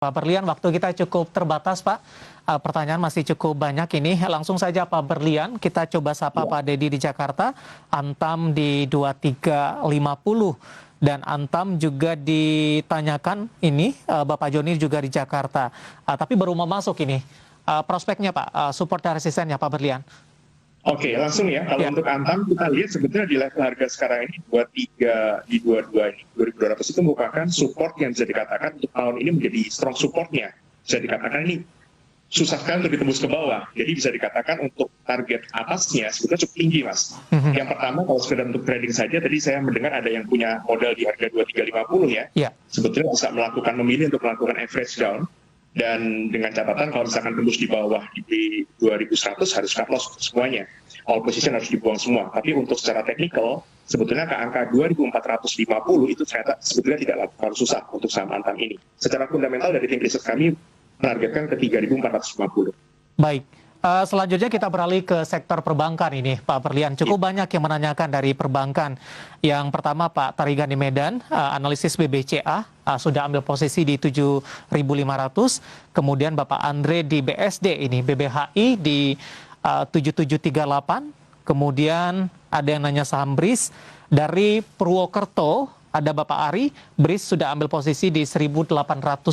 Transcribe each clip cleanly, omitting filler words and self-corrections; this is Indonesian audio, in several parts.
Pak Berlian, waktu kita cukup terbatas, Pak. Pertanyaan masih cukup banyak ini. Langsung saja Pak Berlian, kita coba sapa Pak Dedi di Jakarta, Antam di 2350. Dan Antam juga ditanyakan ini, Bapak Joni juga di Jakarta. Tapi baru mau masuk ini. Prospeknya Pak, support dan resistennya Pak Berlian. Oke, langsung ya. Kalau untuk Antam, kita lihat sebetulnya di level harga sekarang ini 23 di 22 ini, 2200 itu merupakan support yang bisa dikatakan untuk tahun ini menjadi strong supportnya. Bisa dikatakan ini susah sekali untuk ditembus ke bawah. Jadi bisa dikatakan untuk target atasnya sebetulnya cukup tinggi, Mas. Yang pertama, kalau sekedar untuk trading saja, tadi saya mendengar ada yang punya modal di harga 2350 ya. Sebetulnya bisa memilih untuk melakukan average down. Dan dengan catatan kalau misalkan tembus di bawah di 2100 harus cut loss semuanya. All position harus dibuang semua. Tapi untuk secara teknikal, sebetulnya ke angka 2450 itu ternyata sebetulnya tidak terlalu susah untuk saham Antam ini. Secara fundamental dari tim riset kami menargetkan ke 3450. Baik. Selanjutnya kita beralih ke sektor perbankan ini, Pak Berlian. Cukup banyak yang menanyakan dari perbankan. Yang pertama Pak Tarigan di Medan, analisis BBCA sudah ambil posisi di 7.500. Kemudian Bapak Andre di BSD ini, BBHI di 7738. Kemudian ada yang nanya saham BRIS. Dari Purwokerto, ada Bapak Ari, BRIS sudah ambil posisi di 1810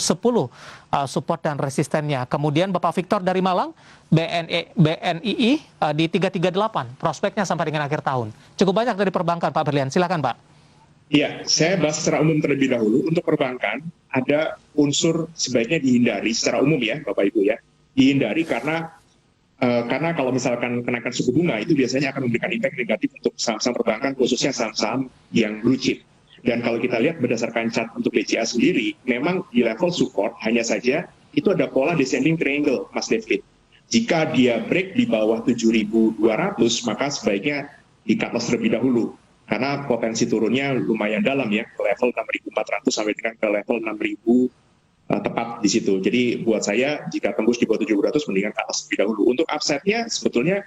support dan resistennya. Kemudian Bapak Victor dari Malang, BNII di 338, prospeknya sampai dengan akhir tahun. Cukup banyak dari perbankan Pak Berlian, silakan Pak. Iya, saya bahas secara umum terlebih dahulu. Untuk perbankan, ada unsur sebaiknya dihindari secara umum ya Bapak Ibu ya. Dihindari karena kalau misalkan kenaikan suku bunga itu biasanya akan memberikan impact negatif untuk saham-saham perbankan, khususnya saham-saham yang blue chip. Dan kalau kita lihat berdasarkan chart untuk BCA sendiri, memang di level support hanya saja itu ada pola descending triangle, Mas David. Jika dia break di bawah 7.200, maka sebaiknya di cut loss terlebih dahulu. Karena potensi turunnya lumayan dalam ya, ke level 6.400 sampai dengan ke level 6.000 tepat di situ. Jadi buat saya, jika tembus di bawah 700, mendingan cut loss terlebih dahulu. Untuk upside-nya sebetulnya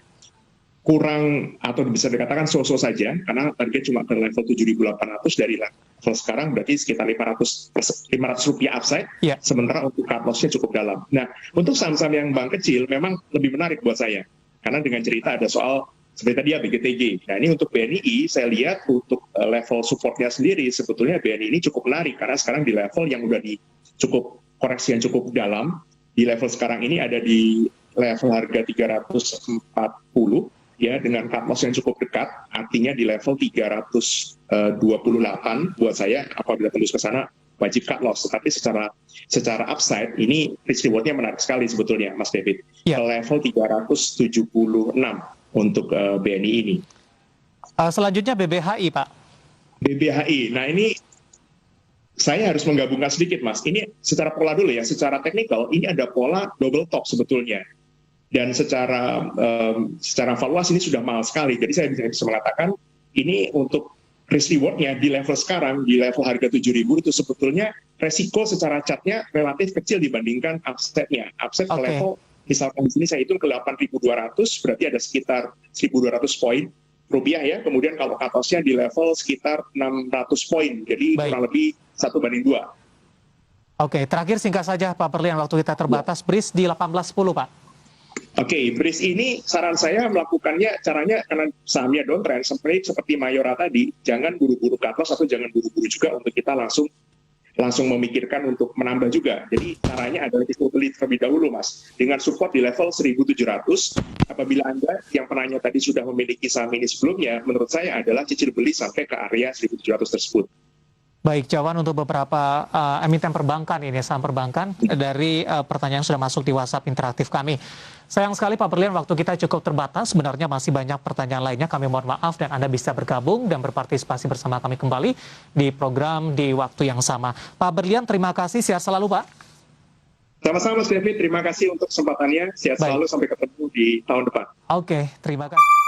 kurang atau bisa dikatakan so-so saja, karena target cuma ke level 7.800 dari level sekarang, berarti sekitar 500 rupiah upside, sementara untuk cut loss-nya cukup dalam. Nah, untuk saham-saham yang bank kecil memang lebih menarik buat saya, karena dengan cerita ada soal seperti tadi ya BGTG. Nah, ini untuk BNI, saya lihat untuk level support-nya sendiri, sebetulnya BNI ini cukup menarik, karena sekarang di level yang udah di cukup koreksi yang cukup dalam, di level sekarang ini ada di level harga 340, ya, dengan cut loss yang cukup dekat, artinya di level 328 buat saya apabila tembus ke sana wajib cut loss. Tetapi secara upside ini risk reward-nya menarik sekali sebetulnya Mas David. Ke level 376 untuk BNI ini. Selanjutnya BBHI Pak. BBHI, nah ini saya harus menggabungkan sedikit Mas. Ini secara pola dulu ya, secara teknikal ini ada pola double top sebetulnya. Dan secara valuasi ini sudah mahal sekali. Jadi saya bisa mengatakan ini untuk risk reward-nya di level sekarang, di level harga 7.000 itu sebetulnya resiko secara chart-nya relatif kecil dibandingkan upside-nya. Upside ke level, misalkan di sini saya hitung ke 8.200, berarti ada sekitar 1.200 poin rupiah ya. Kemudian kalau cut loss-nya di level sekitar 600 poin. Jadi kurang lebih 1/2. Oke, terakhir singkat saja Pak Berlian, waktu kita terbatas. BRIS di 1810 Pak. Oke, BRIS ini saran saya melakukannya caranya karena sahamnya downtrend seperti Mayora tadi, jangan buru-buru cut loss atau jangan buru-buru juga untuk kita langsung memikirkan untuk menambah juga. Jadi caranya adalah kita beli terlebih dahulu Mas, dengan support di level 1.700. Apabila Anda yang penanya tadi sudah memiliki saham ini sebelumnya, menurut saya adalah cicil beli sampai ke area 1.700 tersebut. Baik, jawaban untuk beberapa emiten perbankan ini, saham perbankan dari pertanyaan yang sudah masuk di WhatsApp interaktif kami. Sayang sekali Pak Berlian, waktu kita cukup terbatas, sebenarnya masih banyak pertanyaan lainnya, kami mohon maaf dan Anda bisa bergabung dan berpartisipasi bersama kami kembali di program di waktu yang sama. Pak Berlian, terima kasih, sehat selalu Pak. Sama-sama Mas David, terima kasih untuk kesempatannya, sehat selalu sampai ketemu di tahun depan. Oke, terima kasih.